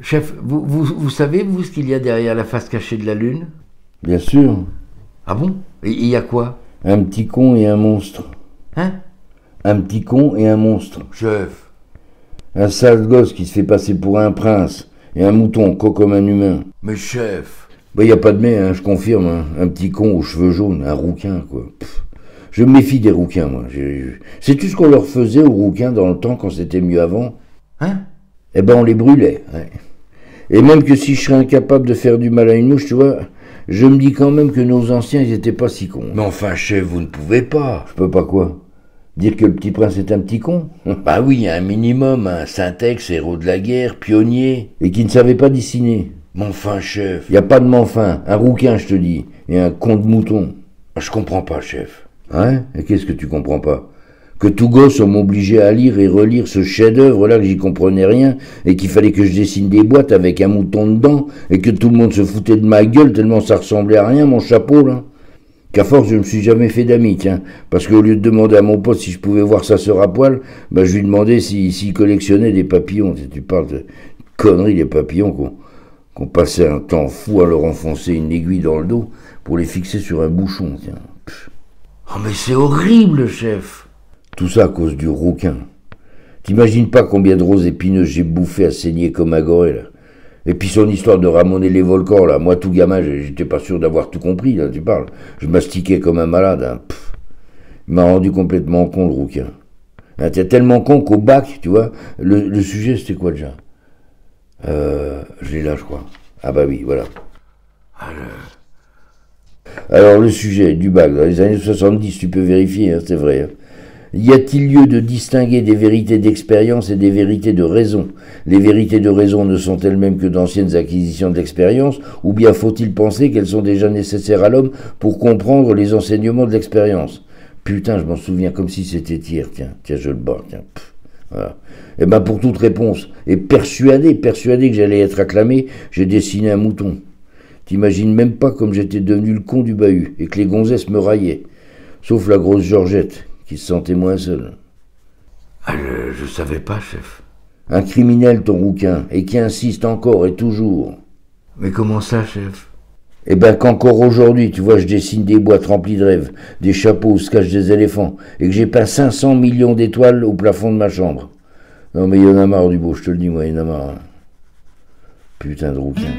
Chef, vous savez, vous, ce qu'il y a derrière la face cachée de la Lune? Bien sûr. Ah bon? Et il y a quoi? Un petit con et un monstre. Hein? Un petit con et un monstre. Chef. Un sale gosse qui se fait passer pour un prince. Et un mouton, quoi comme un humain. Mais chef. Bah y a pas de mais, hein, je confirme. Hein. Un petit con aux cheveux jaunes, un rouquin, quoi. Pff. Je me méfie des rouquins, moi. Sais-tu ce qu'on leur faisait aux rouquins dans le temps, quand c'était mieux avant? Hein? Eh ben, on les brûlait. Ouais. Et même que si je serais incapable de faire du mal à une mouche, tu vois, je me dis quand même que nos anciens, ils étaient pas si cons. Mais enfin, chef, vous ne pouvez pas. Je peux pas quoi? Dire que le petit prince est un petit con? Bah oui, un minimum, un Syntex, héros de la guerre, pionnier. Et qui ne savait pas dessiner. Mais enfin, chef. Y a pas de m'enfin, un rouquin, je te dis, et un con de mouton. Je comprends pas, chef. Hein? Et qu'est-ce que tu comprends pas? Que tout gosse on m'obligeait à lire et relire ce chef-d'œuvre-là que j'y comprenais rien, et qu'il fallait que je dessine des boîtes avec un mouton dedans, et que tout le monde se foutait de ma gueule tellement ça ressemblait à rien, mon chapeau, là. Qu'à force, je me suis jamais fait d'amis, tiens, parce qu'au lieu de demander à mon pote si je pouvais voir sa sœur à poil, bah, je lui demandais s'il collectionnait des papillons. Tu parles de conneries, des papillons, qu'on passait un temps fou à leur enfoncer une aiguille dans le dos pour les fixer sur un bouchon, tiens. Pff. Oh mais c'est horrible, chef. Tout ça à cause du rouquin. T'imagines pas combien de roses épineuses j'ai bouffé à saigner comme un gorille, là. Et puis son histoire de ramoner les volcans, là, moi tout gamin, j'étais pas sûr d'avoir tout compris, là, tu parles. Je mastiquais comme un malade, hein. Il m'a rendu complètement con, le rouquin. Hein, t'es tellement con qu'au bac, tu vois, le sujet c'était quoi déjà? Je l'ai là, je crois. Ah bah oui, voilà. Alors le sujet du bac, dans les années 70, tu peux vérifier, hein, c'est vrai. Hein. Y a-t-il lieu de distinguer des vérités d'expérience et des vérités de raison? Les vérités de raison ne sont elles-mêmes que d'anciennes acquisitions de l'expérience, ou bien faut-il penser qu'elles sont déjà nécessaires à l'homme pour comprendre les enseignements de l'expérience? Putain, je m'en souviens comme si c'était hier, tiens, je le bats, tiens. Voilà. Et ben pour toute réponse, et persuadé que j'allais être acclamé, j'ai dessiné un mouton. T'imagines même pas comme j'étais devenu le con du bahut, et que les gonzesses me raillaient. Sauf la grosse Georgette, qui se sentait moins seule. Ah, je savais pas, chef. Un criminel, ton rouquin, et qui insiste encore et toujours. Mais comment ça, chef? Eh ben qu'encore aujourd'hui, tu vois, je dessine des boîtes remplies de rêves, des chapeaux où se cachent des éléphants, et que j'ai peint 500 millions d'étoiles au plafond de ma chambre. Non mais il y en a marre du beau, je te le dis, moi, il y en a marre. Putain de rouquin.